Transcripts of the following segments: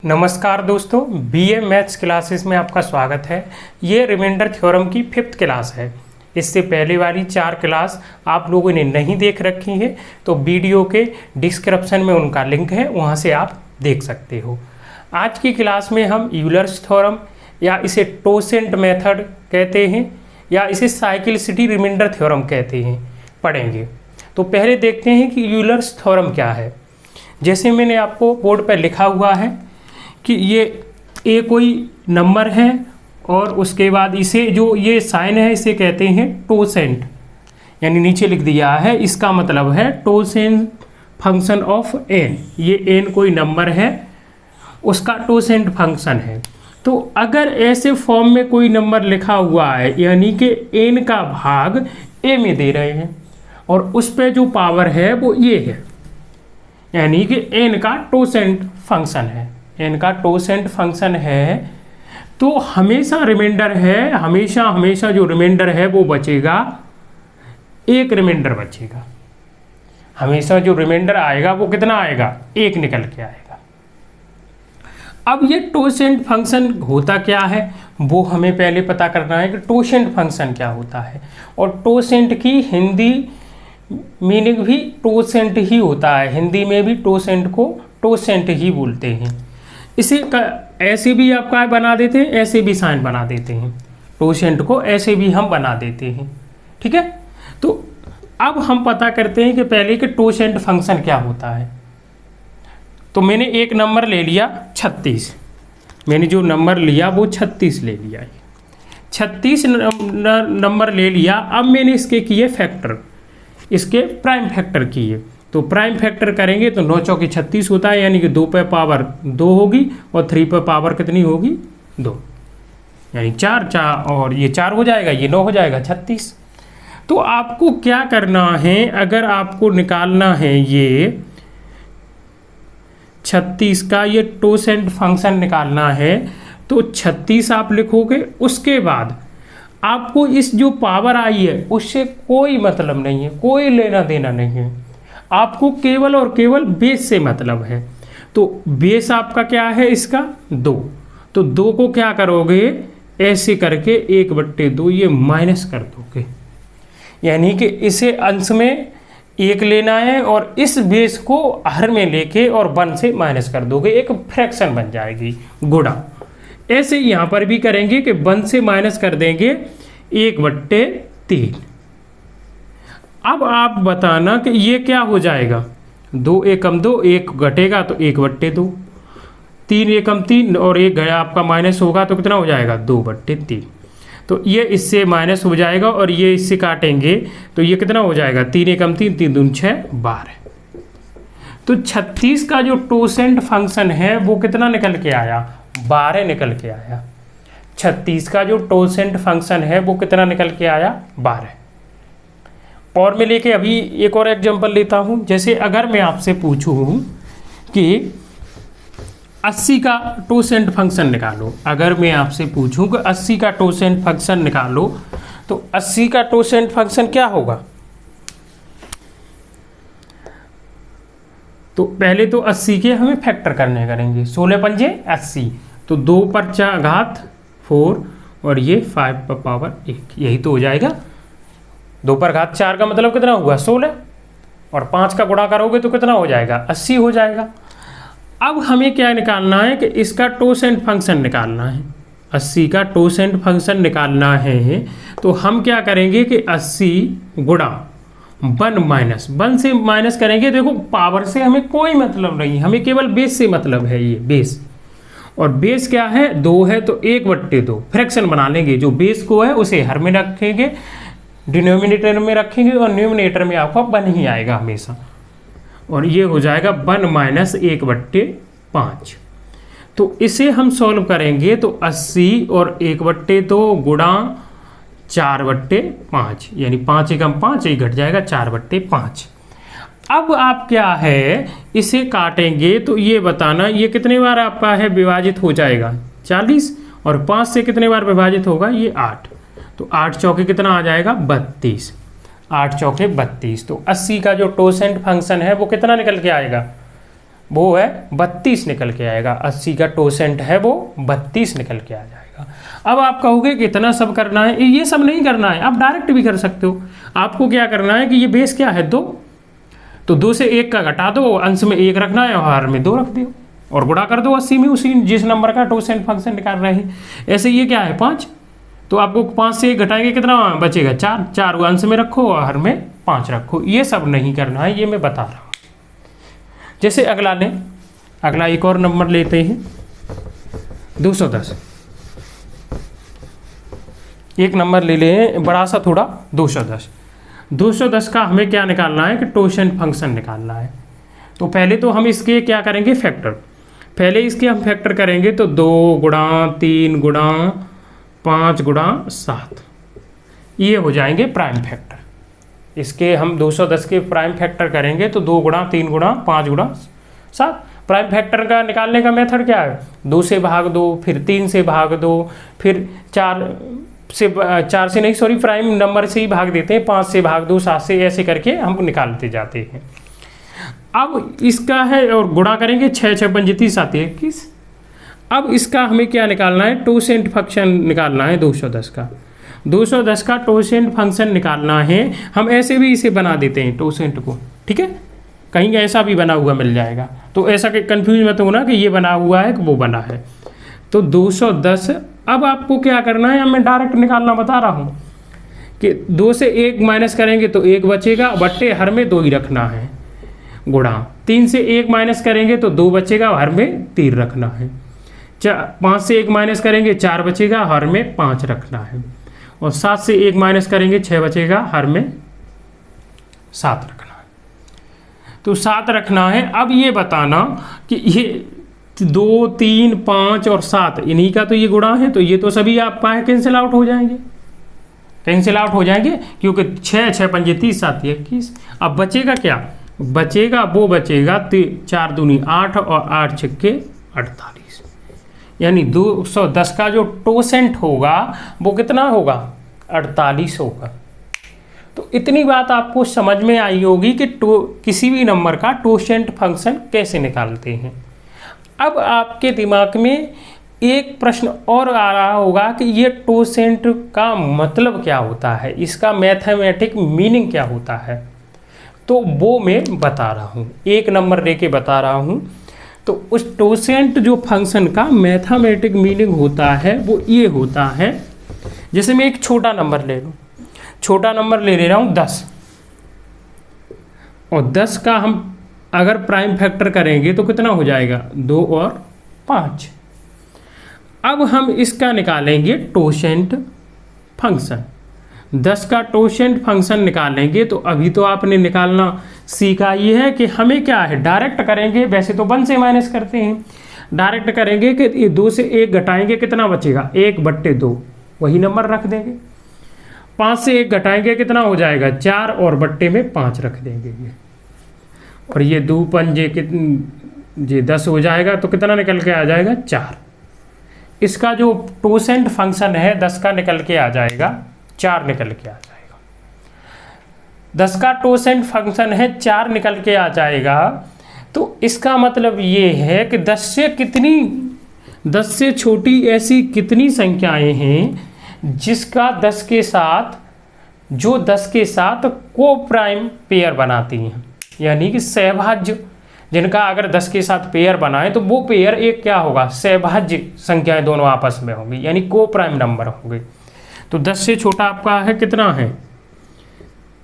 नमस्कार दोस्तों, BA maths classes में आपका स्वागत है। ये रिमाइंडर थ्योरम की 5th क्लास है। इससे पहले वाली 4 क्लास आप लोगों ने नहीं देख रखी है तो वीडियो के डिस्क्रिप्शन में उनका लिंक है, वहाँ से आप देख सकते हो। आज की क्लास में हम यूलर्स थ्योरम या इसे टोसेंट मेथड कहते हैं या इसे साइक्लिसिटी रिमाइंडर थ्योरम कहते हैं पढ़ेंगे। तो पहले देखते हैं कि यूलर्स थ्योरम क्या है। जैसे मैंने आपको बोर्ड पर लिखा हुआ है कि ये ए कोई नंबर है और उसके बाद इसे जो ये साइन है इसे कहते हैं टोसेंट, यानी नीचे लिख दिया है। इसका मतलब है टोसेंट फंक्शन ऑफ एन। ये एन कोई नंबर है, उसका टोसेंट फंक्शन है। तो अगर ऐसे फॉर्म में कोई नंबर लिखा हुआ है यानी कि एन का भाग ए में दे रहे हैं और उस पर जो पावर है वो ये है, यानी कि एन का टोसेंट फंक्शन है। एन का टोसेंट फंक्शन है तो हमेशा रिमाइंडर है, हमेशा जो रिमाइंडर है वो बचेगा, एक रिमाइंडर बचेगा। हमेशा जो रिमाइंडर आएगा वो कितना आएगा, एक निकल के आएगा। अब ये टोसेंट फंक्शन होता क्या है वो हमें पहले पता करना है कि टोसेंट फंक्शन क्या होता है। और टोसेंट की हिंदी मीनिंग भी टोसेंट ही होता है। हिंदी में भी टोसेंट को टोसेंट ही बोलते हैं। इसे ऐसे भी आप क्या बना देते हैं, ऐसे भी साइन बना देते हैं। टोसेंट को ऐसे भी हम बना देते हैं, ठीक है। तो अब हम पता करते हैं कि पहले कि टोसेंट फंक्शन क्या होता है। तो मैंने एक नंबर ले लिया 36। मैंने जो नंबर लिया वो 36 ले लिया। 36 नंबर ले लिया। अब मैंने इसके किए फैक्टर, इसके प्राइम फैक्टर किए। तो प्राइम फैक्टर करेंगे तो 9 चौके 36 होता है, यानी कि 2 पे पावर 2 होगी और 3 पे पावर कितनी होगी, 2, यानी 4 और ये 4 हो जाएगा, ये 9 हो जाएगा 36। तो आपको क्या करना है, अगर आपको निकालना है ये 36 का ये टोसेंट फंक्शन निकालना है तो 36 आप लिखोगे। उसके बाद आपको इस जो पावर आई है उससे कोई मतलब नहीं है, कोई लेना देना नहीं है। आपको केवल और केवल बेस से मतलब है। तो बेस आपका क्या है, इसका 2। तो 2 को क्या करोगे, ऐसे करके 1/2 ये माइनस कर दोगे, यानी कि इसे अंश में 1 लेना है और इस बेस को हर में लेके और 1 से माइनस कर दोगे, एक फ्रैक्शन बन जाएगी, गुणा। ऐसे यहाँ पर भी करेंगे कि 1 से माइनस कर देंगे 1/3। अब आप बताना कि ये क्या हो जाएगा, 2 एकम 2, 1 घटेगा तो 1/2, 3 एकम 3 और 1 गया आपका माइनस होगा तो कितना हो जाएगा, 2/3। तो ये इससे माइनस हो जाएगा और ये इससे काटेंगे तो ये कितना हो जाएगा, 3 एकम 3, 3 दूनी 6, 12। तो 36 का जो टोसेंट फंक्शन है वो कितना निकल के आया, 12 निकल के आया। 36 का जो टोसेंट फंक्शन है वो कितना निकल के आया, 12। और मैं लेके अभी एक और एग्जांपल लेता हूं। जैसे अगर मैं आपसे पूछूं कि 80 का टोसेंट फंक्शन निकालो, अगर मैं आपसे पूछूं कि 80 का टोसेंट फंक्शन निकालो तो 80 का टोसेंट फंक्शन क्या होगा। तो पहले तो 80 के हमें फैक्टर करने करेंगे, 16 पंजे 80, तो 2 पर 4 घात 4 और ये 5 पर पावर 1, यही तो हो जाएगा। 2 पर घात 4 का मतलब कितना हुआ, 16, और 5 का गुणा करोगे तो कितना हो जाएगा, 80 हो जाएगा। अब हमें क्या निकालना है कि इसका टोसेंट फंक्शन निकालना है। 80 का टोसेंट फंक्शन निकालना है तो हम क्या करेंगे कि 80 गुणा 1 से माइनस करेंगे। देखो पावर से हमें कोई मतलब नहीं, हमें केवल बेस से मतलब है। ये बेस, और बेस क्या है, 2 है तो 1/2 फ्रैक्शन बना लेंगे। जो बेस को है उसे हर में रखेंगे, डिनोमिनेटर में रखेंगे और न्यूमिनेटर में आपका 1 ही आएगा हमेशा, और ये हो जाएगा 1 - 1/5। तो इसे हम सॉल्व करेंगे तो 80 और 1/2 गुणा 4/5, यानी 5 एकम 5, ये घट जाएगा 4/5। अब आप क्या है इसे काटेंगे तो ये बताना ये कितने बार आपका है विभाजित हो जाएगा, 40, और 5 से कितने बार विभाजित होगा, ये 8। तो 8 चौके कितना आ जाएगा, 32। 8 चौके 32। तो 80 का जो टोसेंट फंक्शन है वो कितना निकल के आएगा, वो है 32 निकल के आएगा। 80 का टोसेंट है वो 32 निकल के आ जाएगा। अब आप कहोगे कि इतना सब करना है, ये सब नहीं करना है, आप डायरेक्ट भी कर सकते हो। आपको क्या करना है कि ये बेस क्या है 2, तो 2 से 1 का घटा दो, अंश में 1 रखना है और हर में 2 रख दो और गुणा कर दो 80 में उसी जिस नंबर का टोसेंट फंक्शन निकाल रहे हैं। ऐसे ये क्या है 5, तो आपको 5 से 1 घटाएंगे कितना बचेगा 4, 4 अंश में रखो और हर में 5 रखो। ये सब नहीं करना है, ये मैं बता रहा हूँ। जैसे अगला लें, अगला एक और नंबर लेते हैं 210। एक नंबर ले लें बड़ा सा थोड़ा 210। 210 का हमें क्या निकालना है कि टोसेंट फंक्शन निकालना है। तो पहले तो हम इसके क्या करेंगे फैक्टर, पहले इसके हम फैक्टर करेंगे तो 2 गुणा 3 गुणा 5 गुणा 7 ये हो जाएंगे प्राइम फैक्टर। इसके हम 210 के प्राइम फैक्टर करेंगे तो 2 गुणा 3 गुणा 5 गुणा 7। प्राइम फैक्टर का निकालने का मेथड क्या है, 2 से भाग दो, फिर 3 से भाग दो, फिर 4 से नहीं सॉरी प्राइम नंबर से ही भाग देते हैं, 5 से भाग दो, 7 से, ऐसे करके हम निकालते जाते हैं। अब इसका है और गुणा करेंगे 6 6 पंजे 30 आती है 21। अब इसका हमें क्या निकालना है टोसेंट फंक्शन निकालना है 210 का। 210 का टोसेंट फंक्शन निकालना है, हम ऐसे भी इसे बना देते हैं टोसेंट को, ठीक है, कहीं ऐसा भी बना हुआ मिल जाएगा, तो ऐसा कि कंफ्यूज मत होना कि ये बना हुआ है कि वो बना है। तो 210 अब आपको क्या करना है, मैं डायरेक्ट निकालना बता रहा हूँ कि 2 से 1 माइनस करेंगे तो 1 बचेगा, बट्टे हर में 2 ही रखना है, गुणा 3 से 1 माइनस करेंगे तो 2 बचेगा, हर में 3 रखना है। 5 से 1 माइनस करेंगे 4 बचेगा, हर में 5 रखना है। और 7 से 1 माइनस करेंगे 6 बचेगा, हर में 7 रखना है। तो 7 रखना है। अब ये बताना कि ये 2 3 5 और 7 इन्हीं का तो ये गुणा है, तो ये तो सभी आपका है कैंसिल आउट हो जाएंगे, कैंसिल आउट हो जाएंगे क्योंकि 6 6 पंजे 30 7 21। अब बचेगा क्या, बचेगा वो बचेगा 4 दूनी 8 और 8 छक्के 48, यानी 210 का जो टोसेंट होगा वो कितना होगा 48 होगा। तो इतनी बात आपको समझ में आई होगी कि किसी भी नंबर का टोसेंट फंक्शन कैसे निकालते हैं। अब आपके दिमाग में एक प्रश्न और आ रहा होगा कि ये टोसेंट का मतलब क्या होता है, इसका मैथमेटिक मीनिंग क्या होता है। तो वो मैं बता रहा हूँ, एक नंबर लेके बता रहा हूँ। तो उस टोसेंट जो फंक्शन का मैथमेटिक मीनिंग होता है वो ये होता है, जैसे मैं एक छोटा नंबर ले लूँ, छोटा नंबर ले रहा हूँ 10, और 10 का हम अगर प्राइम फैक्टर करेंगे तो कितना हो जाएगा 2 और 5। अब हम इसका निकालेंगे टोसेंट फंक्शन। 10 का टोसेंट फंक्शन निकालेंगे तो अभी तो आपने निकालना सीखा ये है कि हमें क्या है डायरेक्ट करेंगे, वैसे तो 1 से माइनस करते हैं, डायरेक्ट करेंगे कि 2 से 1 घटाएंगे कितना बचेगा 1/2, वही नंबर रख देंगे। 5 से 1 घटाएंगे कितना हो जाएगा 4 और बट्टे में 5 रख देंगे ये, और ये 2 पंजे ये 10 हो जाएगा, तो कितना निकल के आ जाएगा 4। इसका जो टोसेंट फंक्शन है 10 का निकल के आ जाएगा 4 निकल के आ जाएगा। 10 का टोसेंट फंक्शन है 4 निकल के आ जाएगा। तो इसका मतलब ये है कि 10 से छोटी ऐसी कितनी संख्याएं हैं जिसका 10 के साथ को प्राइम पेयर बनाती हैं, यानी कि सहभाज्य, जिनका अगर 10 के साथ पेयर बनाए तो वो पेयर एक क्या होगा सहभाज्य संख्याएं दोनों आपस में होंगी, यानी को प्राइम नंबर होंगे। तो 10 से छोटा आपका है कितना है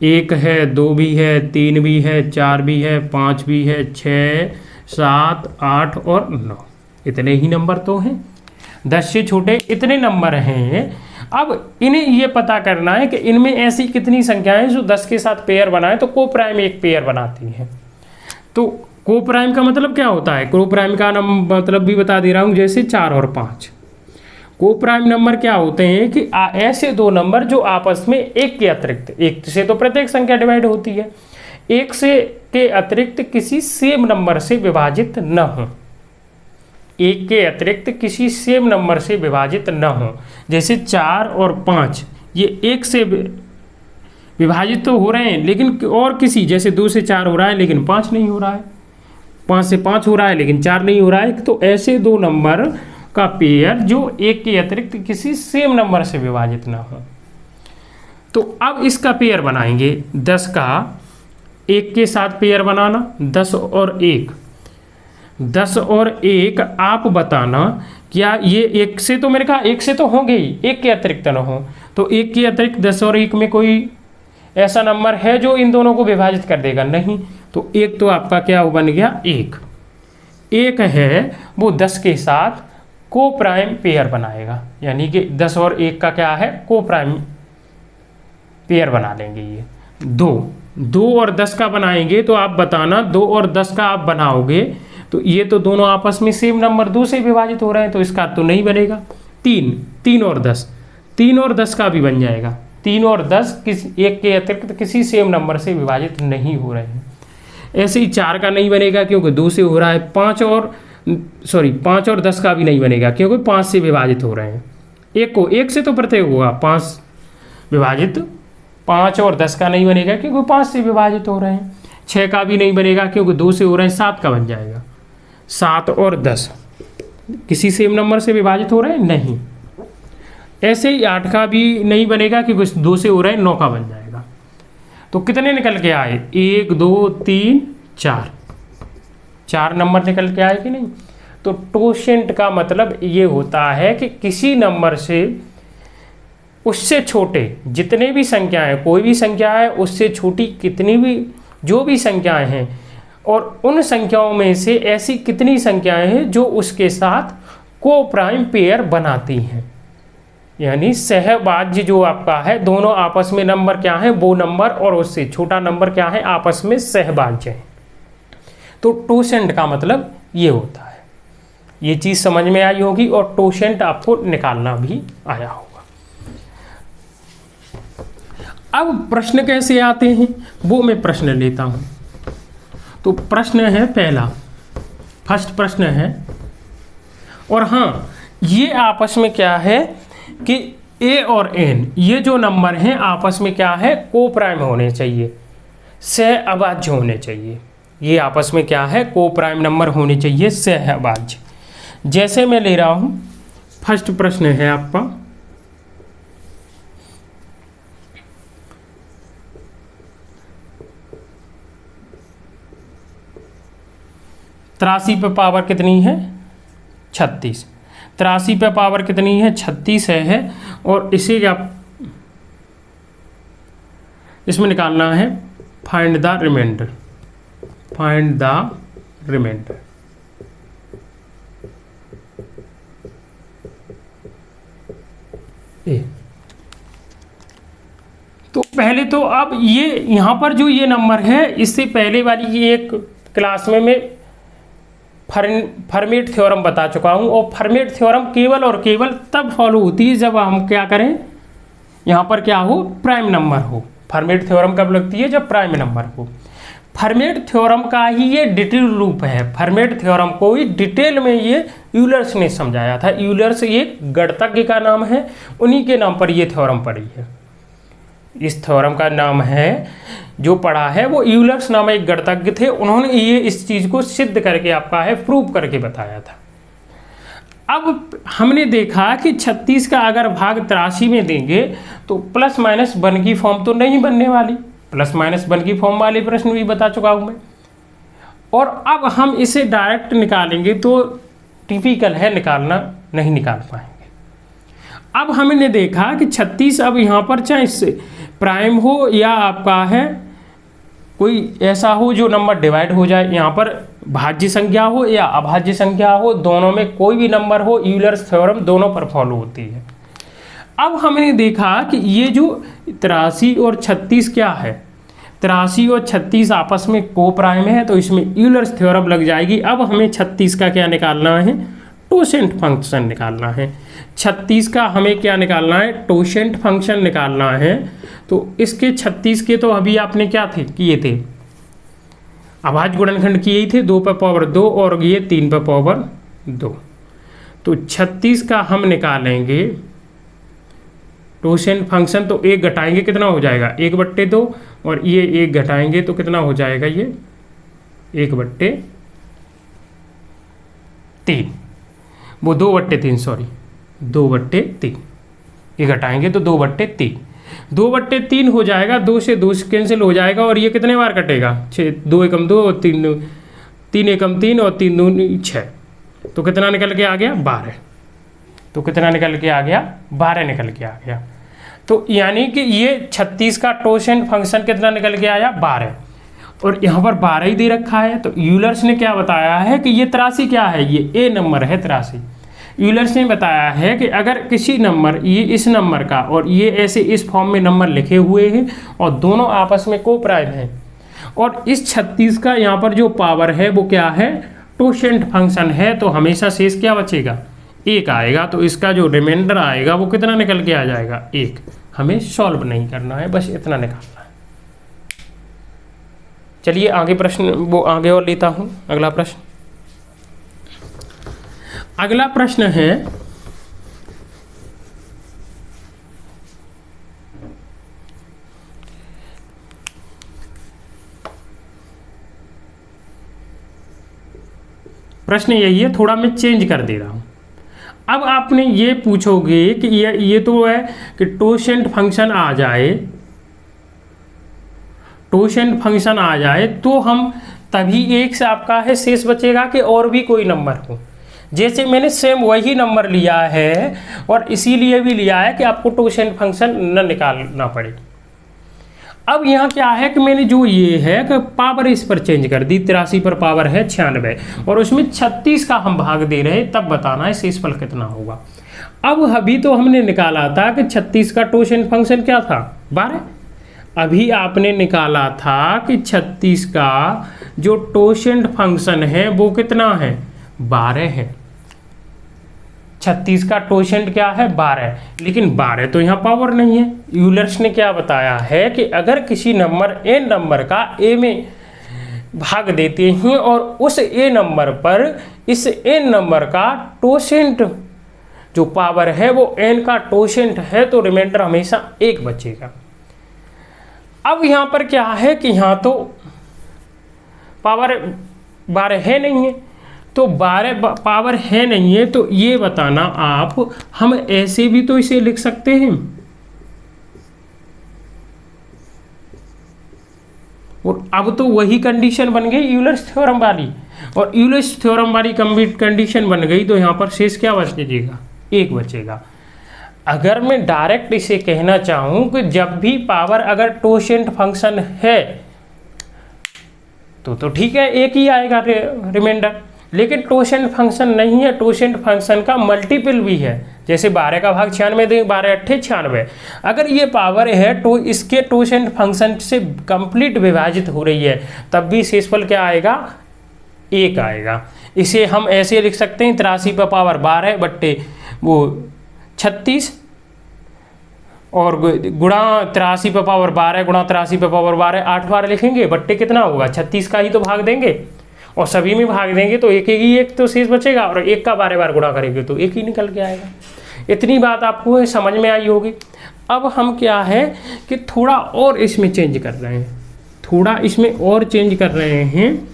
1 है, 2 भी है, 3 भी है, 4 भी है, 5 भी है, 6 7 8 और 9, इतने ही नंबर तो हैं। 10 से छोटे इतने नंबर हैं। अब इन्हें ये पता करना है कि इनमें ऐसी कितनी संख्याएं जो 10 के साथ पेयर बनाए तो को प्राइम एक पेयर बनाती हैं। तो को प्राइम का मतलब क्या होता है, को प्राइम का मतलब भी बता दे रहा हूँ, जैसे 4 और 5। को प्राइम नंबर क्या होते हैं कि ऐसे दो नंबर जो आपस में एक के अतिरिक्त, एक से तो प्रत्येक संख्या डिवाइड होती है, एक से के अतिरिक्त किसी सेम नंबर से विभाजित न हो, एक के अतिरिक्त किसी सेम नंबर से विभाजित न हो। जैसे 4 और 5 ये एक से विभाजित तो हो रहे हैं, लेकिन और किसी, जैसे 2 से 4 हो रहा है लेकिन 5 नहीं हो रहा है, 5 से 5 हो रहा है लेकिन 4 नहीं हो रहा है, तो ऐसे दो नंबर का पेयर जो एक के अतिरिक्त किसी सेम नंबर से विभाजित ना हो। तो अब इसका पेयर बनाएंगे, 10 का 1 के साथ पेयर बनाना, 10 और 1, 10 और 1 आप बताना क्या ये 1 से, तो मेरे कहा 1 से तो होंगे ही, 1 के अतिरिक्त ना हो, तो 1 के अतिरिक्त 10 और 1 में कोई ऐसा नंबर है जो इन दोनों को विभाजित कर देगा? नहीं। तो 1 तो आपका क्या बन गया, 1 है वो 10 के साथ को प्राइम पेयर बनाएगा, यानी कि 10 और 1 का क्या है, को प्राइम पेयर बना लेंगे। ये 2 और 10 का बनाएंगे, तो आप बताना 2 और 10 का आप बनाओगे तो ये तो दोनों आपस में सेम नंबर 2 से विभाजित हो रहे हैं, तो इसका तो नहीं बनेगा। 3 और 10 का भी बन जाएगा। 3 और 10 एक के अतिरिक्त किसी सेम नंबर से विभाजित नहीं हो रहे हैं। ऐसे ही 4 का नहीं बनेगा क्योंकि 2 से हो रहा है। 5 और 10 का भी नहीं बनेगा क्योंकि 5 से विभाजित हो रहे हैं। 1 से तो प्रत्येक होगा 5 विभाजित, 5 और 10 का नहीं बनेगा क्योंकि 5 से विभाजित हो रहे हैं। 6 का भी नहीं बनेगा क्योंकि 2 से हो रहे हैं। 7 का बन जाएगा। 7 और 10 किसी सेम नंबर से विभाजित हो रहे हैं? नहीं। ऐसे ही 8 का भी नहीं बनेगा क्योंकि 2 से हो रहे हैं। 9 का बन जाएगा। तो कितने निकल के आए? 1 2 3 4 नंबर निकल के आए कि नहीं? तो टोशेंट का मतलब ये होता है कि किसी नंबर से उससे छोटे जितने भी संख्याएं, कोई भी संख्या है उससे छोटी कितनी भी जो भी संख्याएं हैं, और उन संख्याओं में से ऐसी कितनी संख्याएं हैं जो उसके साथ को प्राइम पेयर बनाती हैं, यानी सहभाज्य जो आपका है, दोनों आपस में नंबर क्या है, वो नंबर और उससे छोटा नंबर क्या है, आपस में सहभाज्य है। तो टोशेंट का मतलब ये होता है। ये चीज़ समझ में आई होगी और टोशेंट आपको निकालना भी आया होगा। अब प्रश्न कैसे आते हैं वो मैं प्रश्न लेता हूं। तो प्रश्न है पहला, फर्स्ट प्रश्न है, और हाँ ये आपस में क्या है कि a और n ये जो नंबर हैं आपस में क्या है, को प्राइम होने चाहिए, सहअभाज्य होने चाहिए। ये आपस में क्या है, को प्राइम नंबर होने चाहिए, सहअभाज्य। जैसे मैं ले रहा हूं, फर्स्ट प्रश्न है आपका, तिरासी पे पावर कितनी है, 36। 83 पे पावर कितनी है, 36 है। और इसे आप इसमें निकालना है find the remainder, find the remainder. तो पहले तो अब ये यहाँ पर जो ये नंबर है, इससे पहले वाली की एक क्लास में मैं फर्मेट थ्योरम बता चुका हूँ, और फर्मेट थ्योरम केवल और केवल तब फॉलो होती है जब हम क्या करें, यहाँ पर क्या हो, प्राइम नंबर हो। फर्मेट थ्योरम कब लगती है, जब प्राइम नंबर हो। फर्मेट थ्योरम का ही ये डिटेल रूप है। फर्मेट थ्योरम को ही डिटेल में ये यूलर्स ने समझाया था। यूलर्स एक गणितज्ञ का नाम है, उन्हीं के नाम पर ये थ्योरम पड़ी है। इस थ्योरम का नाम है, जो पढ़ा है वो यूलर्स नाम एक गणितज्ञ थे, उन्होंने ये इस चीज को सिद्ध करके आपका है प्रूव करके बताया था। अब हमने देखा कि 36 का अगर भाग 83 में देंगे तो प्लस माइनस 1 की फॉर्म तो नहीं बनने वाली। प्लस माइनस 1 की फॉर्म वाले प्रश्न भी बता चुका हूं मैं। और अब हम इसे डायरेक्ट निकालेंगे तो टिपिकल है, निकालना नहीं निकाल पाएंगे। अब हमने देखा कि 36 अब यहाँ पर चाहे इससे प्राइम हो या आपका है कोई ऐसा हो जो नंबर डिवाइड हो जाए, यहाँ पर भाज्य संख्या हो या अभाज्य संख्या हो, दोनों में कोई भी नंबर हो, यूलर्स थ्योरम दोनों पर फॉलो होती है। अब हमने देखा कि ये जो 83 और 36 क्या है, 83 और 36 आपस में को प्राइम है, तो इसमें यूलर्स थ्योरम लग जाएगी। अब हमें 36 का क्या निकालना है, टोशेंट फंक्शन निकालना है। 36 का हमें क्या निकालना है, टोशेंट फंक्शन निकालना है। तो इसके 36 के तो अभी आपने क्या थे किए थे, अभाज्य गुणनखंड किए ही थे, 2 पे पावर 2 और ये 3 पे पावर 2। तो 36 का हम निकालेंगे टोशेंट फंक्शन, तो 1 घटाएंगे कितना हो जाएगा, 1/2, और ये 1 घटाएंगे तो कितना हो जाएगा, ये 1/2। 3, वो 2/3 सॉरी 2/3, ये घटाएंगे तो 2/3, 2/3 हो जाएगा, 2 से 2 कैंसिल हो जाएगा और ये कितने बार कटेगा, 6, 2 एकम 2 और 3 एकम 3 और 3 दूनी 6, तो कितना निकल के आ गया 12। तो कितना निकल के आ गया 12 निकल के आ गया। तो यानी कि ये 36 का टोसेंट फंक्शन कितना निकल के आया 12, और यहाँ पर 12 ही दे रखा है। तो यूलर्स ने क्या बताया है कि ये 83 क्या है, ये ए नंबर है 83। यूलर्स ने बताया है कि अगर किसी नंबर, ये इस नंबर का और ये ऐसे इस फॉर्म में नंबर लिखे हुए हैं और दोनों आपस में को प्राइम है, और इस 36 का यहाँ पर जो पावर है वो क्या है, टोसेंट फंक्शन है, तो हमेशा शेष क्या बचेगा 1 आएगा। तो इसका जो रिमाइंडर आएगा वो कितना निकल के आ जाएगा 1। हमें सॉल्व नहीं करना है, बस इतना निकालना है। चलिए आगे प्रश्न, वो आगे और लेता हूँ अगला प्रश्न। अगला प्रश्न है प्रश्न यही है, थोड़ा मैं चेंज कर दे रहा हूं। अब आपने ये पूछोगे कि ये तो है कि टोसेंट फंक्शन आ जाए, टोसेंट फंक्शन आ जाए तो हम तभी 1 से आपका है शेष बचेगा कि और भी कोई नंबर हो। जैसे मैंने सेम वही नंबर लिया है और इसीलिए भी लिया है कि आपको टोसेंट फंक्शन न निकालना पड़े। अब यहाँ क्या है कि मैंने जो ये है कि पावर इस पर चेंज कर दी, 83 पर पावर है 96 और उसमें 36 का हम भाग दे रहे हैं, तब बताना है शेषफल कितना होगा। अब अभी तो हमने निकाला था कि 36 का टोसेंट फंक्शन क्या था 12। अभी आपने निकाला था कि 36 का जो टोसेंट फंक्शन है वो कितना है 12 है। 36 का टोसेंट क्या है 12, लेकिन 12 तो यहाँ पावर नहीं है। यूलर्स ने क्या बताया है कि अगर किसी नंबर n नंबर का a में भाग देते हैं और उस a नंबर पर इस n नंबर का टोसेंट जो पावर है वो n का टोसेंट है, तो रिमाइंडर हमेशा 1 बचेगा। अब यहाँ पर क्या है कि यहाँ तो पावर 12 है नहीं है, तो 12 पावर है नहीं है, तो ये बताना आप, हम ऐसे भी तो इसे लिख सकते हैं और अब तो वही कंडीशन बन गई यूलर्स थ्योरम वाली, और यूलर्स थ्योरम वाली कंडीशन बन गई तो यहाँ पर शेष क्या बचेगा 1 बचेगा। अगर मैं डायरेक्ट इसे कहना चाहूँ कि जब भी पावर अगर टोसेंट फंक्शन है तो ठीक है 1 ही आएगा रिमाइंडर, लेकिन टोसेंट फंक्शन नहीं है, टोसेंट फंक्शन का मल्टीपल भी है। जैसे 12 का भाग 96 देंगे, 12 अट्ठे 96। अगर ये पावर है तो इसके टोसेंट फंक्शन से कंप्लीट विभाजित हो रही है, तब भी शेषफल क्या आएगा 1 आएगा। इसे हम ऐसे लिख सकते हैं 83 पर पावर 12 बट्टे वो 36 और गुणा 83 पर पावर 12 गुणा 83 पर पावर 12, 8 बार लिखेंगे, बट्टे कितना होगा 36 का ही तो भाग देंगे और सभी में भाग देंगे तो एक तो शेष बचेगा, और 1 का 12 बार गुणा करेंगे तो 1 ही निकल के आएगा। इतनी बात आपको समझ में आई होगी। अब हम क्या है कि थोड़ा और इसमें चेंज कर रहे हैं, थोड़ा इसमें और चेंज कर रहे हैं।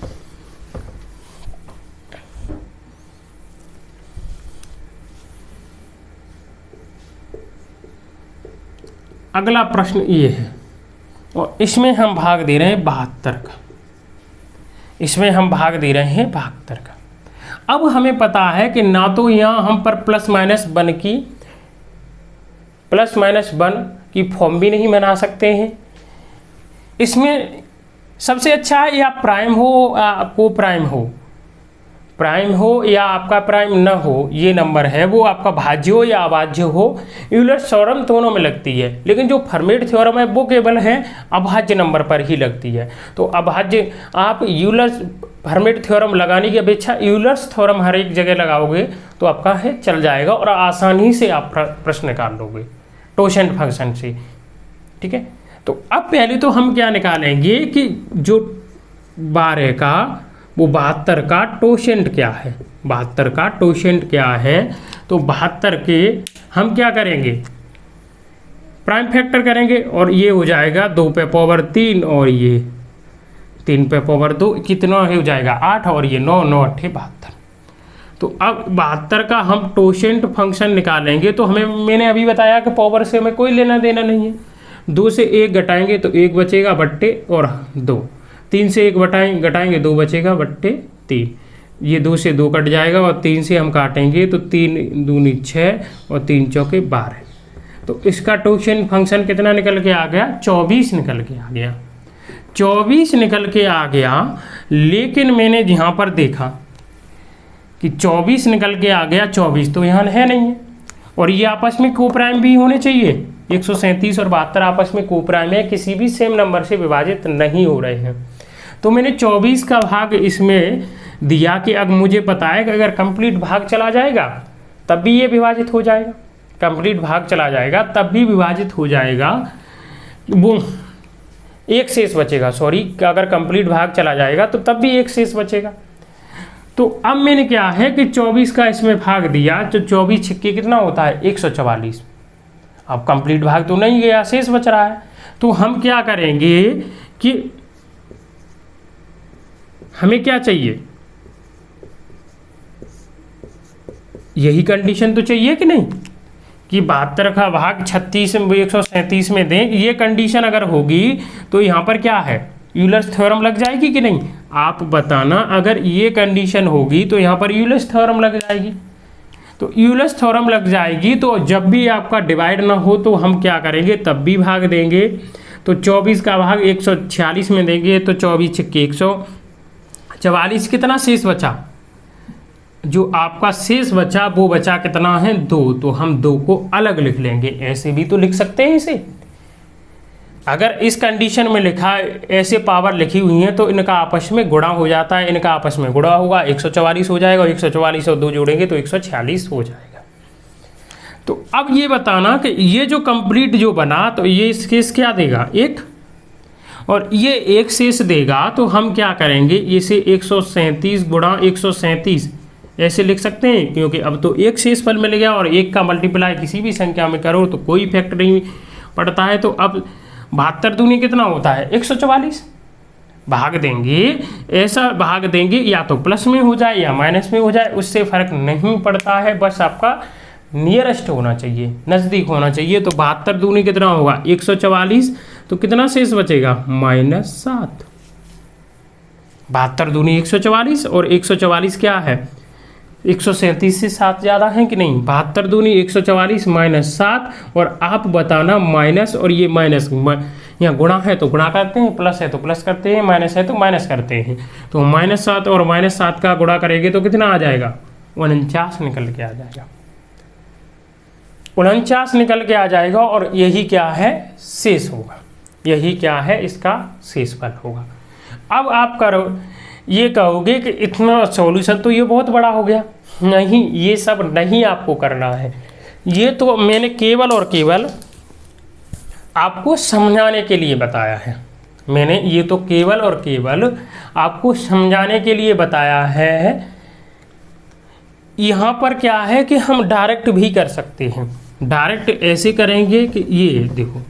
अगला प्रश्न ये है और इसमें हम भाग दे रहे हैं 72 का, इसमें हम भाग दे रहे हैं 72 का। अब हमें पता है कि ना तो यहाँ हम पर प्लस माइनस वन की फॉर्म भी नहीं बना सकते हैं। इसमें सबसे अच्छा है या प्राइम हो या को प्राइम हो या आपका प्राइम न हो, ये नंबर है वो आपका भाज्य हो या अभाज्य हो। यूलर्स थ्योरम दोनों में लगती है, लेकिन जो फर्मेट थ्योरम है वो केवल है अभाज्य नंबर पर ही लगती है। तो अभाज्य आप यूलर्स फर्मेट थ्योरम लगाने की अपेक्षा यूलर्स थ्योरम हर एक जगह लगाओगे तो आपका है चल जाएगा और आसानी से आप प्रश्न निकाल लोगे टोसेंट फंक्शन से। ठीक है, तो अब पहले तो हम क्या निकालेंगे कि जो 12 का वो 72 का टोसेंट क्या है, 72 का टोसेंट क्या है। तो 72 के हम क्या करेंगे प्राइम फैक्टर करेंगे और ये हो जाएगा 2 पे पावर 3 और ये 3 पे पावर 2 कितना हो जाएगा 8 और ये 9 9 अट्ठे 72। तो अब 72 का हम टोशेंट फंक्शन निकालेंगे तो हमें, मैंने अभी बताया कि पावर से हमें कोई लेना देना नहीं है। 2 से 1 घटाएंगे तो 1 बचेगा बट्टे और 2, 3 से 1 घटाएंगे 2 बचेगा बट्टे 3, ये 2 से 2 कट जाएगा और 3 से हम काटेंगे तो 3 दूनी 6 और 3 चौके 12। तो इसका टोशेंट फंक्शन कितना निकल के आ गया? 24 निकल के आ गया, 24 निकल के आ गया। लेकिन मैंने यहाँ पर देखा कि 24 निकल के आ गया, 24 तो यहाँ है नहीं है, और ये आपस में कोप्राइम भी होने चाहिए। 137 और 72 आपस में कोप्राइम है, किसी भी सेम नंबर से विभाजित नहीं हो रहे हैं। तो मैंने 24 का भाग इसमें दिया कि अब मुझे पता है कि अगर कंप्लीट भाग चला जाएगा तब भी ये विभाजित हो जाएगा, कंप्लीट भाग चला जाएगा तब भी विभाजित हो जाएगा, वो एक शेष बचेगा, सॉरी, अगर कंप्लीट भाग चला जाएगा तो तब भी एक शेष बचेगा। तो अब मैंने क्या है कि 24 का इसमें भाग दिया, तो 24 छिक्के कितना होता है? 144। अब कंप्लीट भाग तो नहीं गया, शेष बच रहा है। तो हम क्या करेंगे कि हमें क्या चाहिए, यही कंडीशन तो चाहिए कि नहीं, कि 72 का भाग 36 में 137 में दें। ये कंडीशन अगर होगी तो यहाँ पर क्या है, यूलर्स थ्योरम लग जाएगी कि नहीं? आप बताना, अगर ये कंडीशन होगी तो यहाँ पर यूलर्स थ्योरम लग जाएगी। तो यूलर्स थ्योरम लग जाएगी तो जब भी आपका डिवाइड ना हो तो हम क्या करेंगे, तब भी भाग देंगे। तो 24 का भाग 146 में देंगे तो 24 छिक्के 144, कितना शेष बचा? जो आपका शेष बचा वो बचा कितना है? 2। तो हम 2 को अलग लिख लेंगे, ऐसे भी तो लिख सकते हैं इसे। अगर इस कंडीशन में लिखा, ऐसे पावर लिखी हुई है तो इनका आपस में गुणा हो जाता है, इनका आपस में गुणा होगा 144 हो जाएगा, 144 और 2 जोड़ेंगे तो 146 हो जाएगा। तो अब ये बताना कि ये जो कंप्लीट जो बना तो ये शेष क्या देगा? 1, और ये एक शेष देगा। तो हम क्या करेंगे, इसे 137 गुणा 137 ऐसे लिख सकते हैं, क्योंकि अब तो एक शेषफल मिल गया और 1 का मल्टीप्लाई किसी भी संख्या में करो तो कोई इफेक्ट नहीं पड़ता है। तो अब 72 दूनी कितना होता है? 144। भाग देंगे, ऐसा भाग देंगे, या तो प्लस में हो जाए या माइनस में हो जाए, उससे फर्क नहीं पड़ता है, बस आपका नियरेस्ट होना चाहिए, नज़दीक होना चाहिए। तो 72 दूनी कितना होगा? 144। तो कितना शेष बचेगा? -7। 72 दूनी 144 और 144 क्या है? 137 से 7 ज़्यादा है कि नहीं? 72 दूनी 144 -7, और आप बताना माइनस और ये माइनस, यहाँ गुणा है तो गुणा करते हैं, प्लस है तो प्लस करते हैं, माइनस है तो माइनस करते हैं। तो -7 और -7 का गुणा करेंगे तो कितना आ जाएगा? 49 निकल के आ जाएगा, 49 निकल के आ जाएगा। और यही क्या है? शेष होगा, यही क्या है? इसका शेषफल होगा। अब आप करो, ये कहोगे कि इतना सॉल्यूशन तो ये बहुत बड़ा हो गया। नहीं, ये सब नहीं आपको करना है, ये तो मैंने केवल और केवल आपको समझाने के लिए बताया है। मैंने ये तो केवल और केवल आपको समझाने के लिए बताया है। यहाँ पर क्या है कि हम डायरेक्ट भी कर सकते हैं। डायरेक्ट ऐसे करेंगे कि ये देखो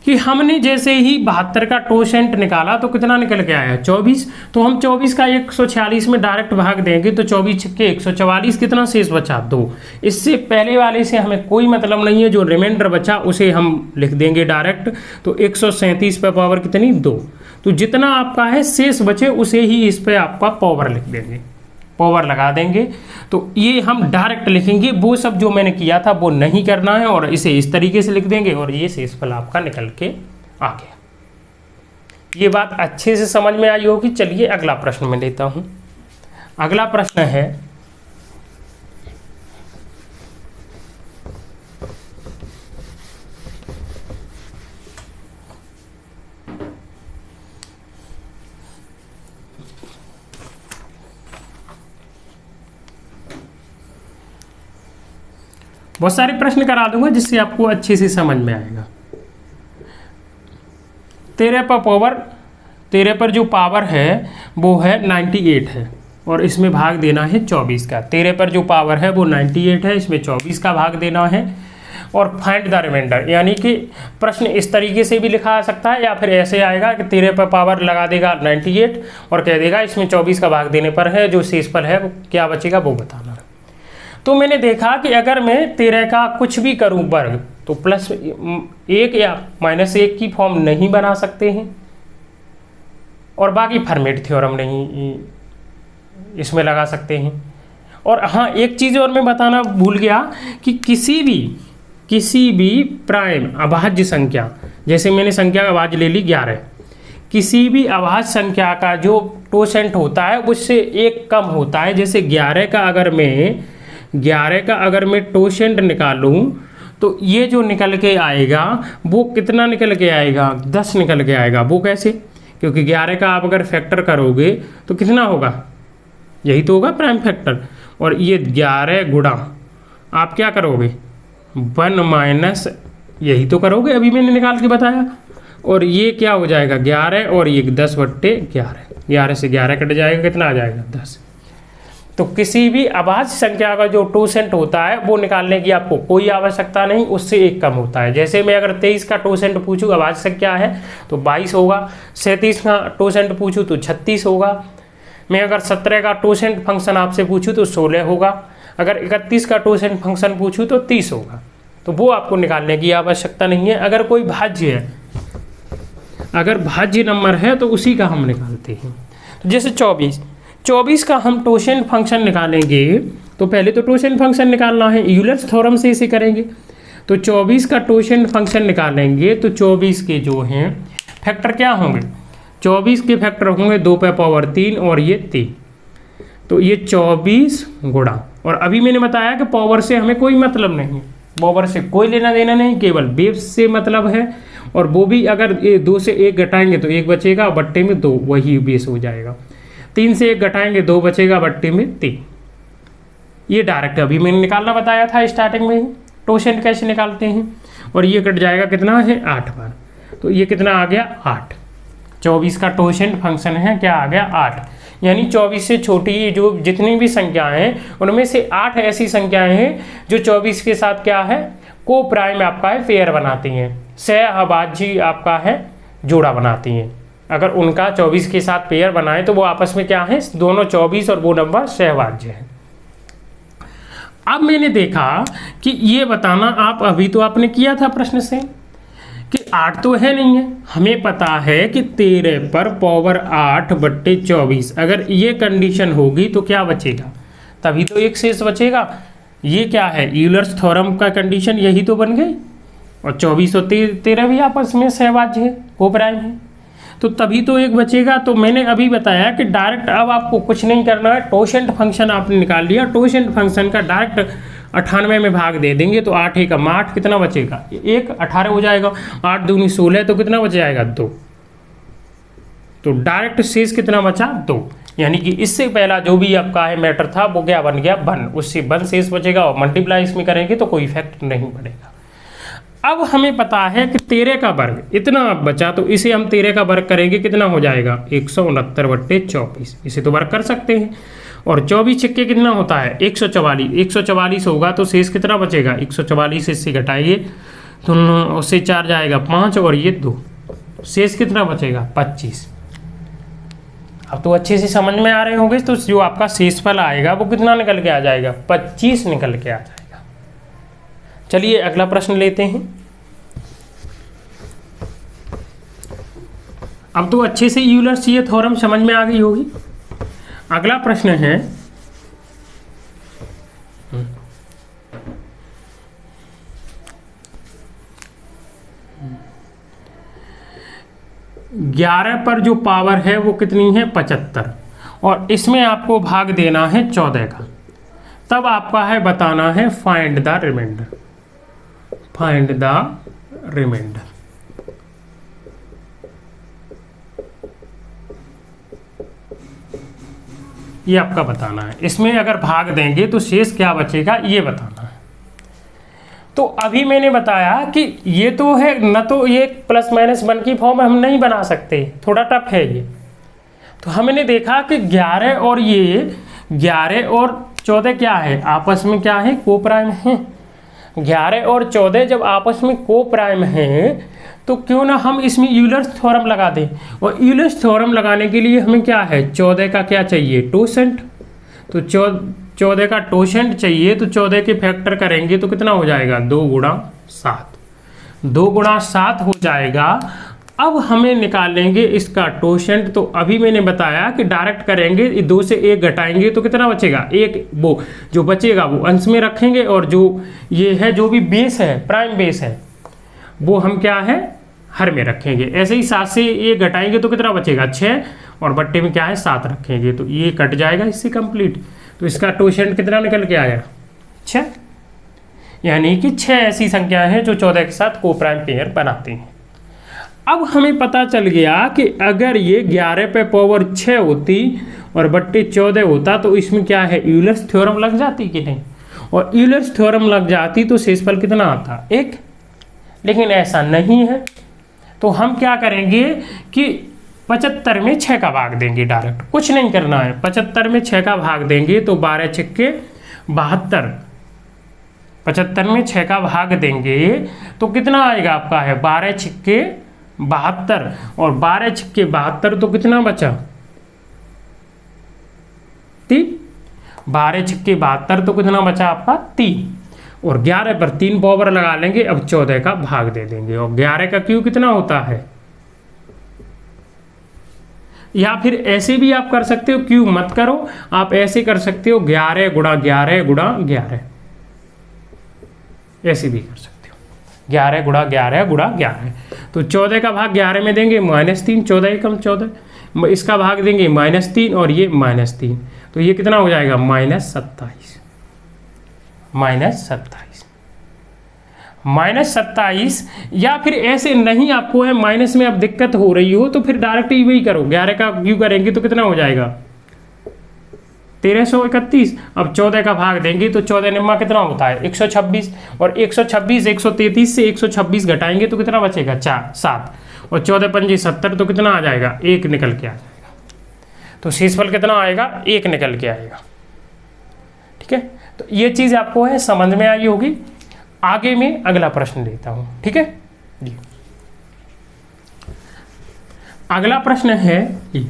कि हमने जैसे ही 72 का टोशेंट निकाला तो कितना निकल के आया? 24। तो हम 24 का 146 में डायरेक्ट भाग देंगे तो 24 छिक्के 144, कितना शेष बचा? 2। इससे पहले वाले से हमें कोई मतलब नहीं है, जो रिमाइंडर बचा उसे हम लिख देंगे डायरेक्ट। तो 137 पे पावर कितनी? 2। तो जितना आपका है शेष बचे उसे ही इस पे आपका पावर लिख देंगे, पावर लगा देंगे। तो ये हम डायरेक्ट लिखेंगे, वो सब जो मैंने किया था वो नहीं करना है, और इसे इस तरीके से लिख देंगे और ये शेषफल आपका निकल के आ गया। ये बात अच्छे से समझ में आई होगी। चलिए अगला प्रश्न मैं लेता हूं। अगला प्रश्न है, बहुत सारे प्रश्न करा दूंगा जिससे आपको अच्छे से समझ में आएगा। 13 पर जो पावर है वो है 98 है, और इसमें भाग देना है 24 का। 13 पर जो पावर है वो 98 है, इसमें 24 का भाग देना है। और फाइंड द रिमाइंडर, यानी कि प्रश्न इस तरीके से भी लिखा जा सकता है या फिर ऐसे आएगा कि 13 पर पावर लगा देगा 98 और कह देगा इसमें 24 का भाग देने पर है जो शेषफल है वो क्या बचेगा वो बताना। तो मैंने देखा कि अगर मैं 13 का कुछ भी करूं वर्ग तो +1 या -1 की फॉर्म नहीं बना सकते हैं, और बाकी फर्मेट थ्योरम नहीं इसमें लगा सकते हैं। और हाँ, एक चीज़ और मैं बताना भूल गया कि किसी भी प्राइम अभाज्य संख्या, जैसे मैंने संख्या का अभाज्य ले ली 11, किसी भी अभाज्य संख्या का जो टोसेंट होता है उससे 1 कम होता है। जैसे 11 का अगर मैं टोसेंट निकालूं तो ये जो निकल के आएगा वो कितना निकल के आएगा, 10 निकल के आएगा। वो कैसे? क्योंकि 11 का आप अगर फैक्टर करोगे तो कितना होगा, यही तो होगा प्राइम फैक्टर। और ये 11 गुणा आप क्या करोगे 1 माइनस यही तो करोगे, अभी मैंने निकाल के बताया। और ये क्या हो जाएगा 11 और ये 10/11, 11 से 11 कट जाएगा, कितना आ जाएगा 10। तो किसी भी अभाज्य संख्या का जो टोसेंट होता है वो निकालने की आपको कोई आवश्यकता नहीं, उससे 1 कम होता है। जैसे मैं अगर 23 का टोसेंट पूछूँ अभाज्य संख्या है तो 22 होगा, 37 का टोसेंट पूछूँ तो 36 होगा, मैं अगर 17 का टोसेंट फंक्शन आपसे पूछूँ तो 16 होगा, अगर 31 का टोसेंट फंक्शन पूछूँ तो 30 होगा। तो वो आपको निकालने की आवश्यकता नहीं है। अगर कोई भाज्य है, अगर भाज्य नंबर है तो उसी का हम निकालते हैं। तो जैसे 24 का हम टोसेंट फंक्शन निकालेंगे तो पहले तो टोसेंट फंक्शन निकालना है, यूलर्स थ्योरम से इसे करेंगे। तो 24 का टोसेंट फंक्शन निकालेंगे तो 24 के जो हैं फैक्टर क्या होंगे, 24 के फैक्टर होंगे 2 पे पावर 3 और ये 3, तो ये 24 गुणा, और अभी मैंने बताया कि पावर से हमें कोई मतलब नहीं है, पावर से कोई लेना देना नहीं, केवल बेस से मतलब है। और वो भी अगर 2 से 1 घटाएंगे तो 1 बचेगा, बट्टे में 2 वही बेस हो जाएगा। 3 से 1 घटाएंगे 2 बचेगा, बट्टे में 3। ये डायरेक्ट अभी मैंने निकालना बताया था स्टार्टिंग में ही, टोसेंट कैसे निकालते हैं। और ये कट जाएगा कितना है 8 बार, तो ये कितना आ गया 8। 24 का टोसेंट फंक्शन है क्या आ गया 8, यानी 24 से छोटी जो जितनी भी संख्याएं हैं उनमें से 8 ऐसी संख्याएं हैं जो 24 के साथ क्या है को प्राइम आपका है पेयर बनाती हैं, सह अभाज्य आपका है जोड़ा बनाती हैं। अगर उनका 24 के साथ पेयर बनाए तो वो आपस में क्या है, दोनों 24 और वो नंबर सहभाज्य है। अब मैंने देखा कि ये बताना आप अभी तो आपने किया था प्रश्न से कि 8 तो है नहीं है, हमें पता है कि 13 पर पावर 8/24, अगर ये कंडीशन होगी तो क्या बचेगा, तभी तो एक शेष बचेगा। ये क्या है, यूलर्स थ्योरम का कंडीशन यही तो बन गई। और 24 और 13 भी आपस में सहभाज्य है, को प्राइम है, तो तभी तो एक बचेगा। तो मैंने अभी बताया कि डायरेक्ट अब आपको कुछ नहीं करना है, टोसेंट फंक्शन आपने निकाल लिया, टोसेंट फंक्शन का डायरेक्ट 98 में भाग दे देंगे तो 8 एकम 8, कितना बचेगा 1, 18 हो जाएगा, 8 दूनी 16, तो कितना बच जाएगा 2। तो डायरेक्ट शेष कितना बचा 2, यानी कि इससे पहला जो भी आपका है मैटर था वो क्या बन गया 1, उससे 1 शेष बचेगा और मल्टीप्लाई इसमें करेंगे तो कोई इफेक्ट नहीं पड़ेगा। अब हमें पता है कि 13 का वर्ग इतना बचा, तो इसे हम 13 का वर्ग करेंगे, कितना हो जाएगा 169/24, इसे तो वर्ग कर सकते हैं। और 24 छक्के कितना होता है 144 होगा, तो शेष कितना बचेगा 144 इससे घटाइए तो उससे 4 जाएगा 5 और ये 2, शेष कितना बचेगा 25। अब तो अच्छे से समझ में आ रहे होंगे, तो जो आपका शेषफल आएगा वो कितना निकल के आ जाएगा 25 निकल के आ जाएगा। चलिए अगला प्रश्न लेते हैं। अब तो अच्छे से यूलर्स ये थ्योरम समझ में आ गई होगी। अगला प्रश्न है 11 पर जो पावर है वो कितनी है 75, और इसमें आपको भाग देना है 14 का। तब आपका है बताना है find the remainder, find the remainder. ये आपका बताना है, इसमें अगर भाग देंगे तो शेष क्या बचेगा ये बताना है। तो अभी मैंने बताया कि ये तो है न, तो ये +-1 की फॉर्म हम नहीं बना सकते, थोड़ा टफ है ये। तो हमने देखा कि 11 और ये 11 और 14 क्या है आपस में क्या है को प्राइम है। 11 और 14 जब आपस में को प्राइम हैं तो क्यों ना हम इसमें यूलर्स थ्योरम लगा दें। और यूलर्स थ्योरम लगाने के लिए हमें क्या है, 14 का क्या चाहिए, टोसेंट। तो 14 का टोसेंट चाहिए, तो 14 के फैक्टर करेंगे तो कितना हो जाएगा, 2 गुणा 7, 2 गुणा 7 हो जाएगा। अब हमें निकालेंगे इसका टोसेंट। तो अभी मैंने बताया कि डायरेक्ट करेंगे, 2 से 1 घटाएंगे तो कितना बचेगा, 1, वो जो बचेगा वो अंश में रखेंगे, और जो ये है जो भी बेस है, प्राइम बेस है, वो हम क्या है, हर में रखेंगे। ऐसे ही 7 से 1 घटाएंगे तो कितना बचेगा, 6, और बट्टे में क्या है 7 रखेंगे, तो ये कट जाएगा इससे कंप्लीट। तो इसका टोसेंट कितना निकल के आया, 6। यानी कि 6 ऐसी संख्या हैं जो 14 के साथ को प्राइम पेयर बनाती हैं। अब हमें पता चल गया कि अगर ये 11 पे पावर 6 होती और बट्टे 14 होता तो इसमें क्या है, यूलर्स थ्योरम लग जाती कि नहीं। और यूलर्स थ्योरम लग जाती तो शेषफल कितना आता, 1। लेकिन ऐसा नहीं है, तो हम क्या करेंगे कि 75 में 6 का भाग देंगे, डायरेक्ट कुछ नहीं करना है। 75 में 6 का भाग देंगे तो 12 छक्के 72, 75 में 6 का भाग देंगे तो कितना आएगा आपका है, 12 छक्के 72, और 12 छक्के 72 तो कितना बचा, 3। 12 छक्के 72 तो कितना बचा आपका, 3। और 11 पर 3 पावर लगा लेंगे, अब 14 का भाग दे देंगे। और 11 का क्यू कितना होता है, या फिर ऐसे भी आप कर सकते हो, क्यू मत करो, आप ऐसे कर सकते हो 11 गुणा 11 गुणा 11, ऐसे भी कर सकते हो 11 गुणा 11 गुणा 11। तो 14 का भाग 11 में देंगे -3, 14 एकम 14, इसका भाग देंगे -3 और ये -3, तो ये कितना हो जाएगा, -27, -27। या फिर ऐसे नहीं आपको है माइनस में अब दिक्कत हो रही हो तो फिर डायरेक्ट ही वही करो, 11 का क्यू करेंगे तो कितना हो जाएगा, 1331। अब 14 का भाग देंगे तो 14 निम्मा कितना होता है, 126, और 126 133 से 126 घटाएंगे तो कितना बचेगा, 7, और 14 पंजे 70, तो कितना आ जाएगा, 1 निकल के आ जाएगा। तो शेषफल कितना आएगा, 1 निकल के आएगा। ठीक है, तो ये चीज़ आपको है समझ में आई होगी। आगे में अगला प्रश्न लेता हूं, ठीक है जी। अगला प्रश्न है ये,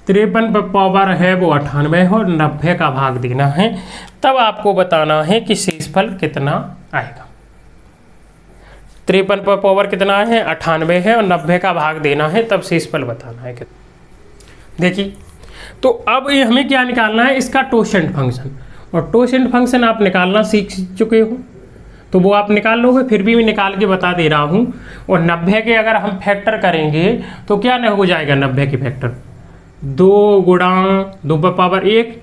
तिरपन पर पावर है वो 98 और 90 का भाग देना है, तब आपको बताना है कि शेषफल कितना आएगा। 53 पर पावर कितना है, 98 है, और 90 का भाग देना है, तब शेषफल बताना है। देखिए, तो अब ये हमें क्या निकालना है, इसका टोसेंट फंक्शन। और टोसेंट फंक्शन आप निकालना सीख चुके हो तो वो आप निकाल लोगे, फिर भी मैं निकाल के बता दे रहा हूँ। और 90 के अगर हम फैक्टर करेंगे तो क्या न हो जाएगा, 90 के फैक्टर 2 गुणा 2 पर पावर 1,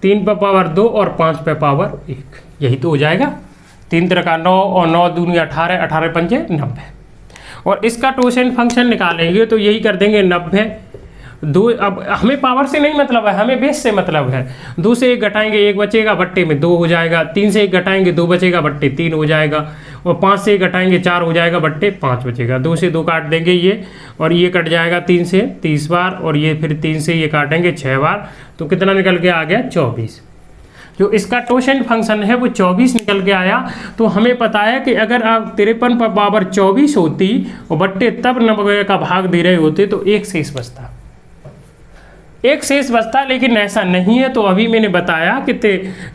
3 पर पावर 2 और 5 पर पावर 1, यही तो हो जाएगा। 3 तरह का 9 और 9 दूनी 18, 18 पंजे 90। और इसका टोसेंट फंक्शन निकालेंगे तो यही कर देंगे 90। 2, अब हमें पावर से नहीं मतलब है, हमें बेस से मतलब है। 2 से 1 घटाएंगे 1 बचेगा, बट्टे में 2 हो जाएगा। 3 से 1 घटाएंगे 2 बचेगा, बट्टे 3 हो जाएगा। और 5 से 1 घटाएंगे 4 हो जाएगा, बट्टे 5 बचेगा। 2 से 2 काट देंगे ये, और ये कट जाएगा 3 से 30 बार, और ये फिर 3 से ये काटेंगे 6 बार, तो कितना निकल के आ गया, 24। जो इसका टोसेंट फंक्शन है वो 24 निकल के आया। तो हमें पता है कि अगर आप 53 पर पावर 24 होती और बट्टे तब 90 का भाग दे रहे होते तो एक शेष बचता, एक शेष बचता। लेकिन ऐसा नहीं है, तो अभी मैंने बताया कि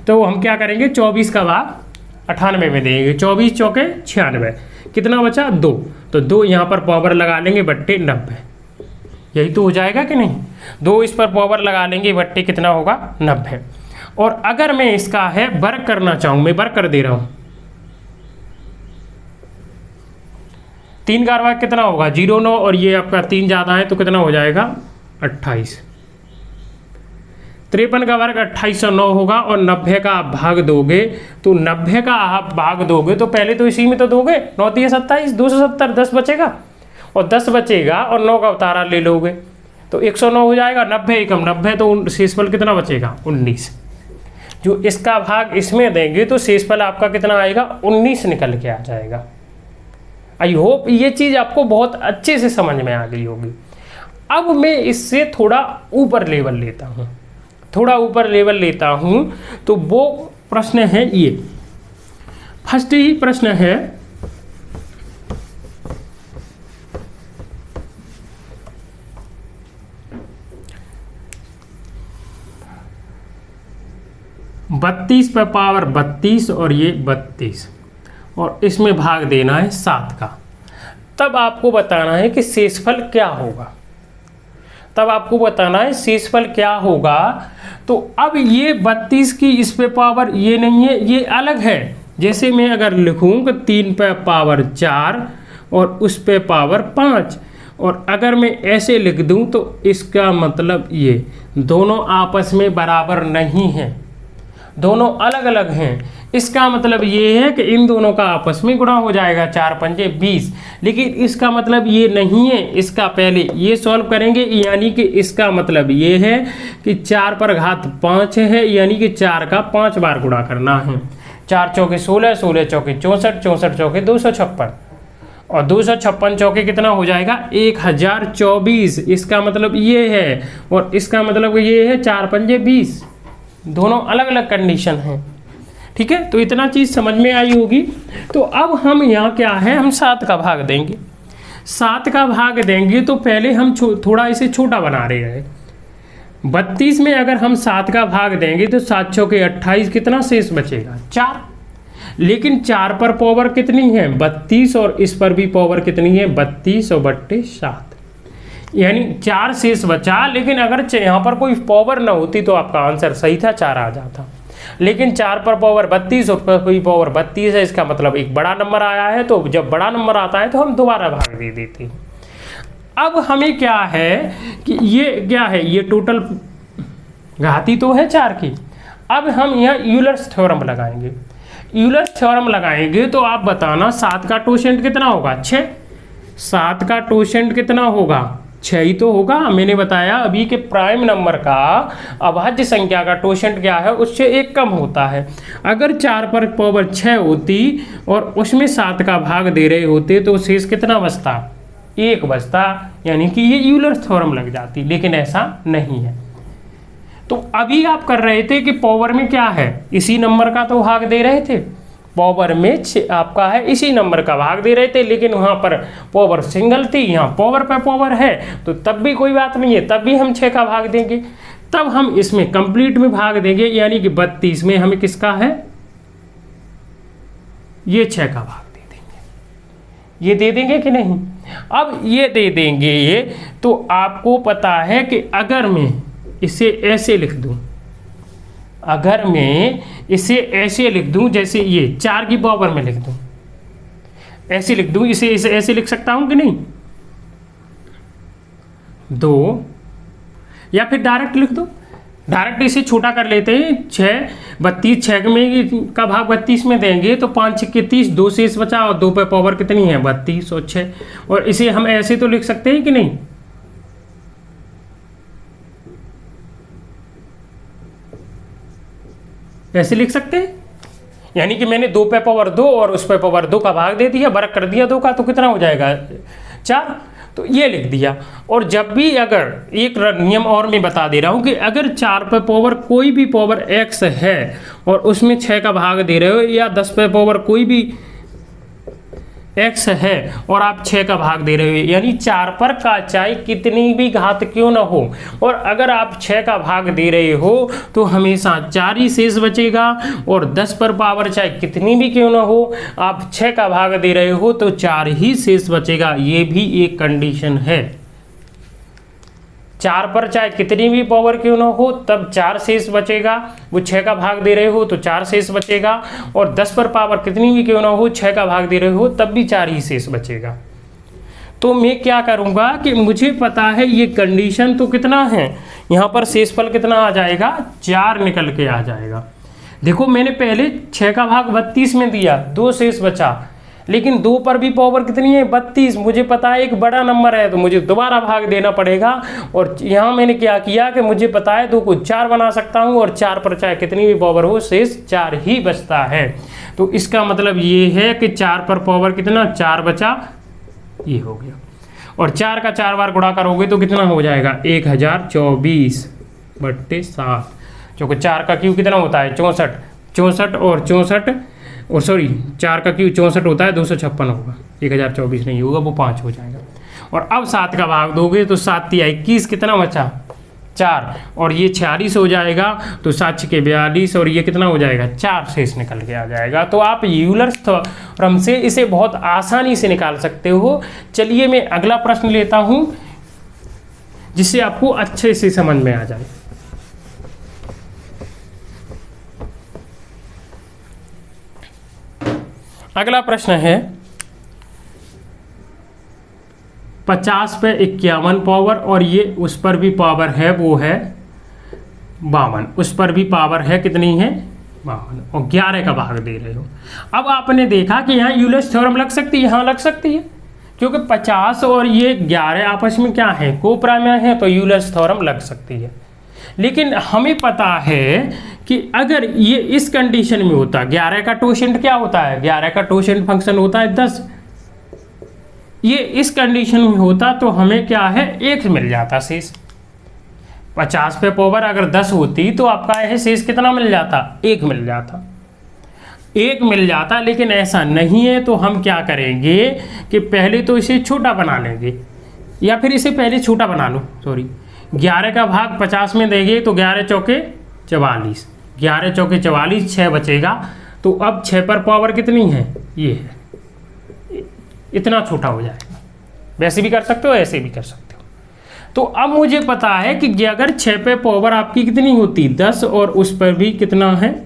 तो हम क्या करेंगे, 24 का भाग 98 में देंगे। 24 चौके 96, कितना बचा, 2। तो 2 यहाँ पर पावर लगा लेंगे, बट्टे 90, यही तो हो जाएगा कि नहीं। 2 इस पर पावर लगा लेंगे, बट्टे कितना होगा, 90। और अगर मैं इसका है वर्ग करना चाहूँ, मैं वर्ग कर दे रहा हूँ, 3 का वर्ग कितना होगा, 0 9, और ये आपका 3 ज़्यादा है तो कितना हो जाएगा, 28। 53 का वर्ग 2809 होगा। और 90 का आप भाग दोगे तो 90 का आप भाग दोगे तो पहले तो इसी में तो दोगे, 9 3 27, 270, 10 बचेगा, और 10 बचेगा और 9 का उतारा ले लोगे तो 109 हो जाएगा। 90 एकम 90, तो शेषफल कितना बचेगा, 19। जो इसका भाग इसमें देंगे तो शेषफल आपका कितना आएगा, 19 निकल के आ जाएगा। आई होप ये चीज़ आपको बहुत अच्छे से समझ में आ गई होगी। अब मैं इससे थोड़ा ऊपर लेवल लेता हूँ, तो वो प्रश्न है ये। फर्स्ट ही प्रश्न है, बत्तीस पे पावर 32 और ये 32 और इसमें भाग देना है 7 का। तब आपको बताना है कि शेषफल क्या होगा, तो अब ये 32 की इस पे पावर ये नहीं है, ये अलग है। जैसे मैं अगर लिखूं कि 3 पे पावर 4 और उस पे पावर 5, और अगर मैं ऐसे लिख दूं तो इसका मतलब ये दोनों आपस में बराबर नहीं हैं, दोनों अलग अलग हैं। इसका मतलब ये है कि इन दोनों का आपस में गुणा हो जाएगा, 4 पंजे 20, लेकिन इसका मतलब ये नहीं है। इसका पहले ये सॉल्व करेंगे, यानी कि इसका मतलब ये है कि 4 पर घात 5 है, यानी कि 4 का 5 बार गुणा करना है। 4 चौके 16, 16 चौके 64, 64 चौके 256 और 256 चौके कितना हो जाएगा, 1024। इसका मतलब ये है और इसका मतलब ये है, 4 पंजे 20, दोनों अलग अलग कंडीशन हैं। ठीक है, तो इतना चीज़ समझ में आई होगी। तो अब हम यहाँ क्या है, हम 7 का भाग देंगे। 7 का भाग देंगे तो पहले हम थोड़ा इसे छोटा बना रहे हैं। 32 में अगर हम 7 का भाग देंगे तो 7 चौके 28, कितना शेष बचेगा, 4। लेकिन 4 पर पावर कितनी है, 32, और इस पर भी पावर कितनी है, 32 और बट्टे 7, यानी 4 शेष बचा। लेकिन अगर यहाँ पर कोई पावर ना होती तो आपका आंसर सही था, 4 आ जाता। लेकिन 4 पर पावर 32 और पर कोई पावर 32 है, इसका मतलब एक बड़ा नंबर आया है। तो जब बड़ा नंबर आता है तो हम दोबारा भाग दे देते हैं। अब हमें क्या है कि ये क्या है, ये टोटल घाती तो है 4 की। अब हम यहाँ यूलर्स थ्योरम लगाएंगे। यूलर्स थ्योरम लगाएंगे तो आप बताना 7 का टोशेंट कितना होगा, 6। 7 का टोशेंट कितना होगा, 6 ही तो होगा। मैंने बताया अभी कि प्राइम नंबर का अभाज्य संख्या का टोशेंट क्या है, उससे 1 कम होता है। अगर 4 पर पावर 6 होती और उसमें 7 का भाग दे रहे होते तो शेष कितना बचता, 1 बचता, यानी कि ये यूलर्स थ्योरम लग जाती। लेकिन ऐसा नहीं है। तो अभी आप कर रहे थे कि पावर में क्या है, इसी नंबर का तो भाग दे रहे थे। पावर में आपका है, इसी नंबर का भाग दे रहे थे, लेकिन वहाँ पर पावर सिंगल थी, यहाँ पावर पे पावर है, तो तब भी कोई बात नहीं है, तब भी हम 6 का भाग देंगे। तब हम इसमें कंप्लीट में भाग देंगे, यानी कि 32 में हमें किसका है, ये 6 का भाग दे देंगे। ये दे देंगे कि नहीं, अब ये दे देंगे ये। तो आपको पता है कि अगर मैं इसे ऐसे लिख दूं, अगर मैं इसे ऐसे लिख दूं, जैसे ये 4 की पावर में लिख दूं, ऐसे लिख दूं, इसे ऐसे लिख सकता हूं कि नहीं, 2, या फिर डायरेक्ट लिख दो। डायरेक्ट इसे छोटा कर लेते हैं, 6 32, 6 में का भाग 32 में देंगे तो 5 6 30, 2 शेष बचा और 2 पे पावर कितनी है, 32 और 6। और इसे हम ऐसे तो लिख सकते हैं कि नहीं, ऐसे लिख सकते हैं। यानी कि मैंने 2 पे पावर 2 और उस पे पावर 2 का भाग दे दिया, वर्ग कर दिया 2 का, तो कितना हो जाएगा, 4। तो ये लिख दिया। और जब भी अगर एक नियम और मैं बता दे रहा हूँ कि अगर 4 पे पावर कोई भी पावर x है और उसमें 6 का भाग दे रहे हो, या 10 पे पावर कोई भी x है और आप 6 का भाग दे रहे हो, यानी 4 पर का चाहे कितनी भी घात क्यों ना हो, और अगर आप 6 का भाग दे रहे हो तो हमेशा 4 ही शेष बचेगा। और 10 पर पावर चाहे कितनी भी क्यों ना हो, आप 6 का भाग दे रहे हो तो 4 ही शेष बचेगा। ये भी एक कंडीशन है। 4 पर चाहे कितनी भी पावर क्यों ना हो तब 4 शेष बचेगा। वो 6 का भाग दे रहे हो तो 4 शेष बचेगा, और 10 पर पावर कितनी भी क्यों ना हो, 6 का भाग दे रहे हो तब भी 4 ही शेष बचेगा। तो मैं क्या करूँगा कि मुझे पता है ये कंडीशन तो कितना है, यहाँ पर शेषफल कितना आ जाएगा, 4 निकल के आ जाएगा। देखो मैंने पहले 6 का भाग 32 में दिया, 2 शेष बचा, लेकिन 2 पर भी पावर कितनी है 32। मुझे पता है एक बड़ा नंबर है तो मुझे दोबारा भाग देना पड़ेगा। और यहाँ मैंने क्या किया कि मुझे पता है 2 को 4 बना सकता हूँ और 4 पर चाहे कितनी भी पावर हो शेष 4 ही बचता है। तो इसका मतलब ये है कि 4 पर पावर कितना 4 बचा, ये हो गया। और 4 का 4 बार गुणा करोगे तो कितना हो जाएगा 1024/7। क्योंकि 4 का क्यू कितना होता है 64, 64 और 64 और सॉरी 4 का क्यू 64 होता है 256 होगा, 1024 नहीं होगा, वो 5 हो जाएगा। और अब 7 का भाग दोगे तो 7 × 21 कितना बचा 4 और ये 46 हो जाएगा। तो 7 × 42 और ये कितना हो जाएगा 4 शेष निकल के आ जाएगा। तो आप यूलर्स थ्योरम से इसे बहुत आसानी से निकाल सकते हो। चलिए मैं अगला प्रश्न लेता हूं जिससे आपको अच्छे से समझ में आ जाए। अगला प्रश्न है 50 पे 51 पावर और ये उस पर भी पावर है वो है 52, उस पर भी पावर है कितनी है 52 और 11 का भाग दे रहे हो। अब आपने देखा कि यहाँ यूलर्स थ्योरम लग सकती है, यहाँ लग सकती है क्योंकि 50 और ये 11 आपस में क्या है कोप्राइमर है, तो यूलर्स थ्योरम लग सकती है। लेकिन हमें पता है कि अगर ये इस कंडीशन में होता 11 का टोशेंट क्या होता है 11 का टोशेंट फंक्शन होता है 10, ये इस कंडीशन में होता तो हमें क्या है 1 मिल जाता शेष। 50 पे पावर अगर 10 होती तो आपका है शेष कितना मिल जाता 1 मिल जाता, 1 मिल जाता। लेकिन ऐसा नहीं है तो हम क्या करेंगे कि पहले तो इसे छोटा बना लेंगे या फिर इसे पहले छोटा बना लो, सॉरी 11 का भाग 50 में देंगे तो 11 चौके 44, 11 चौके 44 6 बचेगा। तो अब 6 पर पावर कितनी है ये है, इतना छोटा हो जाएगा। वैसे भी कर सकते हो ऐसे भी कर सकते हो। तो अब मुझे पता है कि अगर 6 पे पावर आपकी कितनी होती 10 और उस पर भी कितना है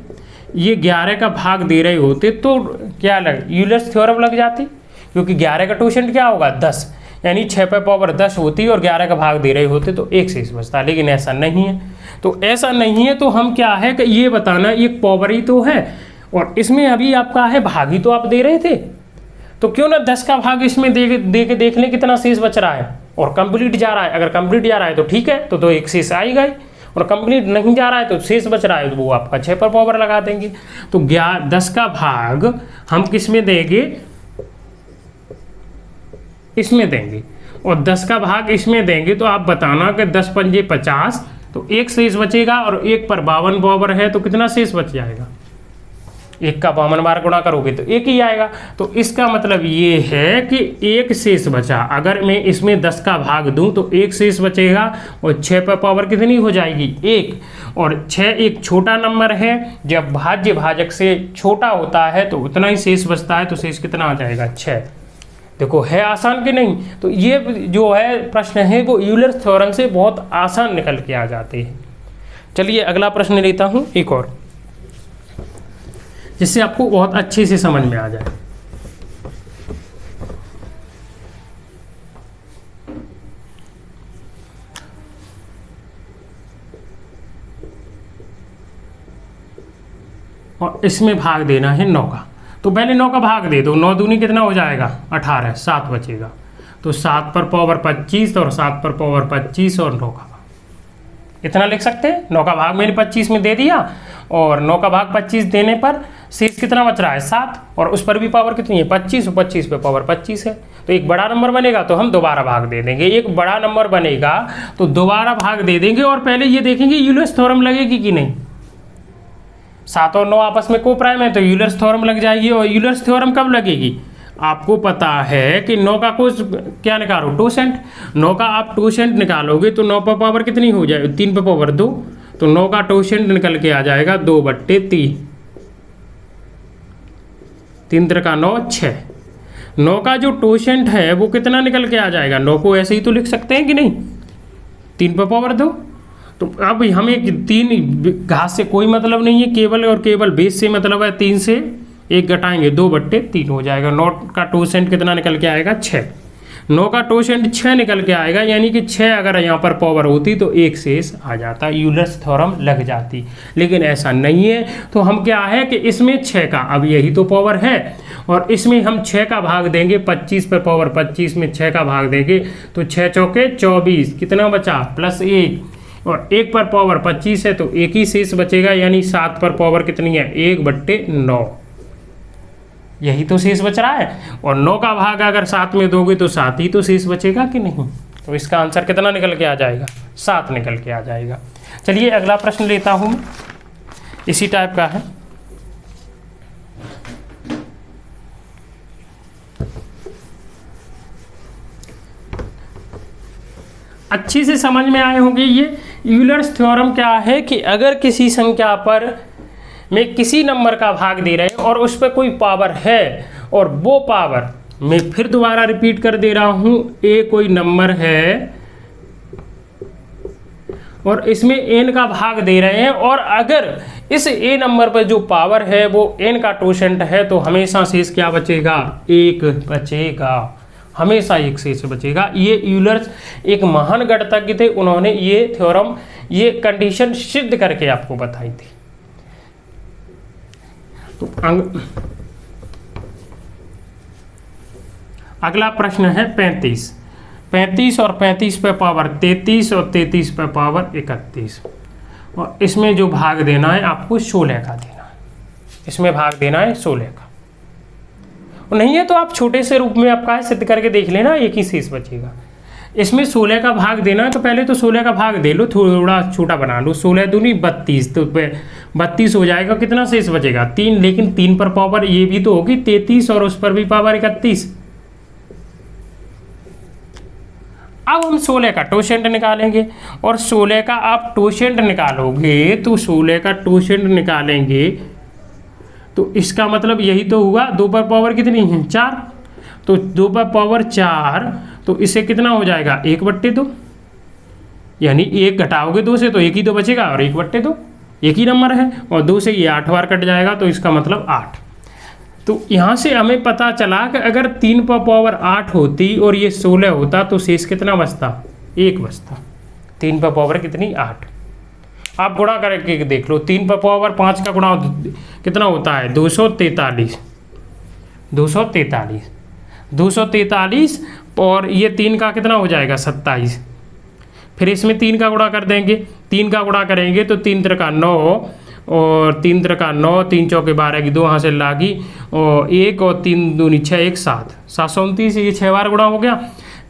ये 11 का भाग दे रहे होते तो क्या लग यूलर्स थ्योरम लग जाती, क्योंकि 11 का टोशेंट क्या होगा 10, यानी 6 पे पावर 10 होती और 11 का भाग दे रहे होते तो 1 शेष बचता। लेकिन ऐसा नहीं है, तो ऐसा नहीं है तो हम क्या है कि ये बताना ये पावर ही तो है और इसमें अभी आपका है भाग ही तो आप दे रहे थे, तो क्यों ना 10 का भाग इसमें दे के देख लें कितना शेष बच रहा है और कंप्लीट जा रहा है। अगर कंप्लीट जा रहा है तो ठीक है, तो 1 शेष आएगा ही, और कंप्लीट नहीं जा रहा है तो शेष बच रहा है तो वो आपका 6 पर पावर लगा देंगे। तो 10 का भाग हम किस में देंगे इसमें देंगे और 10 का भाग इसमें देंगे। तो आप बताना कि 10 पंजे 50 तो 1 शेष बचेगा और 1 पर 52 पावर है तो कितना शेष बच जाएगा 1 का 52 बार गुणा करोगे तो 1 ही आएगा। तो इसका मतलब ये है कि 1 शेष बचा। अगर मैं इसमें 10 का भाग दूं तो 1 शेष बचेगा और 6 पर पावर कितनी हो जाएगी 1, और 6 एक छोटा नंबर है, जब भाज्य भाजक से छोटा होता है तो उतना ही शेष बचता है। तो शेष कितना आ जाएगा 6। देखो है आसान कि नहीं। तो ये जो है प्रश्न है वो यूलर्स थ्योरम से बहुत आसान निकल के आ जाते हैं। चलिए अगला प्रश्न लेता हूँ एक और, जिससे आपको बहुत अच्छे से समझ में आ जाए। और इसमें भाग देना है 9 का, तो पहले 9 का भाग दे दो। 9 दूनी कितना हो जाएगा 18, 7 बचेगा। तो 7 पर पावर 25 और 7 पर पावर 25 और 9 का इतना लिख सकते हैं। 9 का भाग मैंने 25 में दे दिया और 9 का भाग 25 देने पर शेष कितना बच रहा है 7, और उस पर भी पावर कितनी है 25, और 25 पे पावर 25 है। तो एक बड़ा नंबर बनेगा तो हम दोबारा भाग दे देंगे। एक बड़ा नंबर बनेगा तो दोबारा भाग दे देंगे और पहले ये देखेंगे यूलर्स थ्योरम लगेगी कि नहीं। 7 और 9 आपस में कोप्राइम है तो यूलर्स थ्योरम लग जाएगी। और यूलर्स थ्योरम कब लगेगी आपको पता है कि 9 का कुछ क्या निकालो टोशेंट। 9 का आप टोशेंट निकालोगे तो 9 पर पावर कितनी हो जाएगी 3 पर पावर 2, तो 9 का टोशेंट निकल के आ जाएगा 2/3, 3 3 का 9 6। 9 का जो टोशेंट है वो कितना निकल के आ जाएगा, 9 को ऐसे ही तो लिख सकते हैं कि नहीं 3 पर पावर 2। तो अब हमें 3 घास से कोई मतलब नहीं है, केवल और केवल बेस से मतलब है। 3 से 1 घटाएंगे 2/3 हो जाएगा। 9 का टोशेंट कितना निकल के आएगा 6। 9 का टोशेंट 6 निकल के आएगा, यानी कि 6 अगर यहाँ पर पावर होती तो एक शेष आ जाता, यूलर्स थ्योरम लग जाती। लेकिन ऐसा नहीं है, तो हम क्या है कि इसमें 6 का, अब यही तो पावर है, और इसमें हम 6 का भाग देंगे, 25 पर पावर 25 में 6 का भाग देंगे तो 6 चौके 24, कितना बचा प्लस 1, और 1 पर पावर 25 है तो एक ही शेष बचेगा, यानी 7 पर पावर कितनी है 1/9, यही तो शेष बच रहा है। और 9 का भाग अगर 7 में दोगे तो 7 ही तो शेष बचेगा कि नहीं। तो इसका आंसर कितना निकल के आ जाएगा, 7 निकल के आ जाएगा। चलिए अगला प्रश्न लेता हूं, इसी टाइप का है। अच्छी से समझ में आए होंगे। ये यूलर्स थ्योरम क्या है कि अगर किसी संख्या पर में किसी नंबर का भाग दे रहे हैं और उस पर कोई पावर है, और वो पावर मैं फिर दोबारा रिपीट कर दे रहा हूं, ए कोई नंबर है और इसमें एन का भाग दे रहे हैं, और अगर इस ए नंबर पर जो पावर है वो एन का टोशेंट है तो हमेशा शेष क्या बचेगा, 1 बचेगा, हमेशा एक शेष बचेगा। ये यूलर्स एक महान गणितज्ञ थे, उन्होंने ये थ्योरम, ये कंडीशन सिद्ध करके आपको बताई थी। तो अगला प्रश्न है 35 और 35 पे पावर 33 और 33 पे पावर 31, और इसमें जो भाग देना है आपको 16 का देना है, इसमें भाग देना है 16 का। और नहीं है तो आप छोटे से रूप में आपका सिद्ध करके देख लेना, एक ही शेष बचेगा। इसमें 16 का भाग देना है तो पहले तो 16 का भाग दे लो, थोड़ा छोटा बना लो, 16 दूनी 32, तो 32 हो जाएगा, कितना शेष बचेगा 3, लेकिन 3 पर पावर ये भी तो होगी 33 और उस पर भी पावर 31। अब हम 16 का टोशेंट निकालेंगे, और 16 का आप टोशेंट निकालोगे तो 16 का टोशेंट निकालेंगे तो इसका मतलब यही तो हुआ, 2 पर पावर कितनी है 4, तो 2 पर पावर 4, तो इससे कितना हो जाएगा 1/2, यानी 1 घटाओगे 2 से तो 1 ही तो बचेगा, और 1/2 एक ही नंबर है, और 2 से ये 8 बार कट जाएगा, तो इसका मतलब 8। तो यहाँ से हमें पता चला कि अगर 3 पर पावर 8 होती और ये 16 होता तो शेष कितना बचता, 1 बचता। 3 पर पावर कितनी 8, आप गुणा करके देख लो, 3 पर पावर 5 का गुणा कितना होता है 243, 243 और ये 3 का कितना हो जाएगा 27, फिर इसमें 3 का गुणा कर देंगे, 3 का गुणा करेंगे तो 3 त्रिका 9 और 3 त्रिका 9, 3 चौके 12 की 2 हासिल लागी, और 1 और 3 दूनी 6, 1 7, 729, ये 6 बार गुणा हो गया।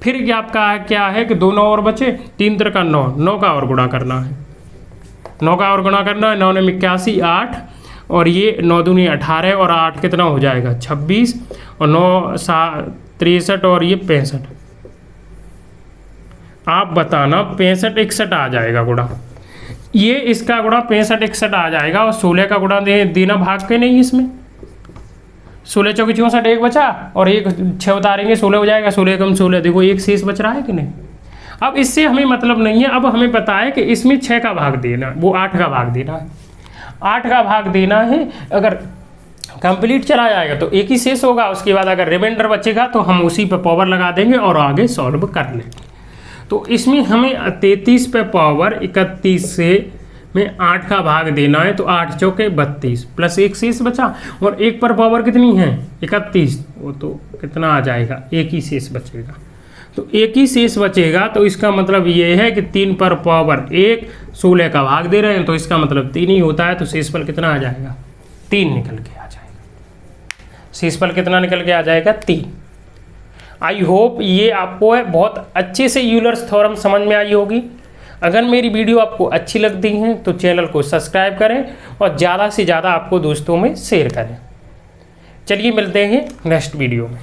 फिर आपका क्या है कि 2 9 और बचे, 3 त्रिका 9, 9 का और गुणा करना है, 9 का और गुणा करना है, 9 ने 81, 8, और ये 9 दूनी 18 और 8 कितना हो जाएगा 26, और 9 63 और ये 65। आप बताना 65 61 आ जाएगा गुणा, ये इसका गुणा 65 61 आ जाएगा, और 16 का गुणा देना भाग के नहीं, इसमें 16 चौकी 64, 1 बचा, और 1 6 उतारेंगे 16 हो जाएगा, 16 कम 16, देखो एक शेष बच रहा है कि नहीं। अब इससे हमें मतलब नहीं है, अब हमें पता है कि इसमें 6 का भाग देना, वो 8 का भाग देना है, 8 का भाग देना है। अगर कंप्लीट चला जाएगा तो एक ही शेष होगा, उसके बाद अगर रिमाइंडर बचेगा तो हम उसी पे पावर लगा देंगे और आगे सॉल्व कर लेंगे। तो इसमें हमें 33 पे पावर 31 से में 8 का भाग देना है, तो 8 चौके 32 प्लस 1 शेष बचा, और 1 पर पावर कितनी है 31, वो तो कितना आ जाएगा, एक ही शेष बचेगा। तो एक ही शेष बचेगा, तो इसका मतलब ये है कि 3 पर पावर 1 16 का भाग दे रहे हैं, तो इसका मतलब 3 ही होता है, तो शेषफल कितना आ जाएगा 3 निकल के आ जाएगा। शेषफल कितना निकल के आ जाएगा 3। आई होप ये आपको बहुत अच्छे से यूलर्स थ्योरम समझ में आई होगी। अगर मेरी वीडियो आपको अच्छी लगती है तो चैनल को सब्सक्राइब करें और ज़्यादा से ज़्यादा आपको दोस्तों में शेयर करें। चलिए मिलते हैं नेक्स्ट वीडियो में।